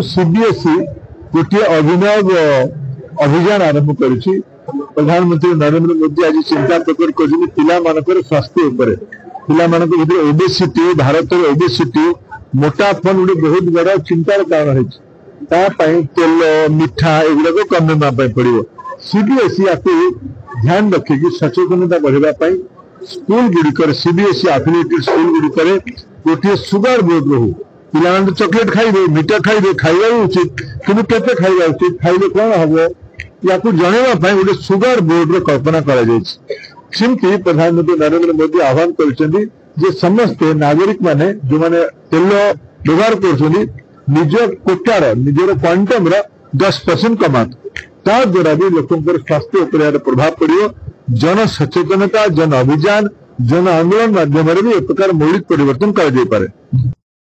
CBSE गोटे अभिनव अभियान आरंभ कर प्रधानमंत्री नरेंद्र मोदी आज चिंता प्रकट कर स्वास्थ्य भर ओबेसिटी भारत ओबेसिटी मोटापन गोटे बहुत बड़ा चिंतार कारण है तेल मिठा एगुड़ाक कमेवा पड़ो सीबीएसई आपको ध्यान रखिकी सचेतनता बढ़ाई स्कूल गुड़िकर सीबीएसई एफिलिएटेड स्कूल गुड़िकर गोटे सुगर बोर्ड रो पिला चॉकलेट खाइबे मीठा खाइबे खाइबा उचित कि केते खाइबा उचित खाइले कौन हम या जनवाई गोटे सुगर बोर्ड रो कल्पना करमती प्रधानमंत्री नरेंद्र मोदी आह्वान कर समस्ते नागरिक माने जो माने तेल व्यवहार कर निज कोटार निजर क्वांटम 10% कमात ता द्वारा भी लोकों स्वास्थ्य उपर प्रभाव पड़ो जन सचेतनता जन अभियान जन आंदोलन माध्यम एक प्रकार मौलिक परिवर्तन कर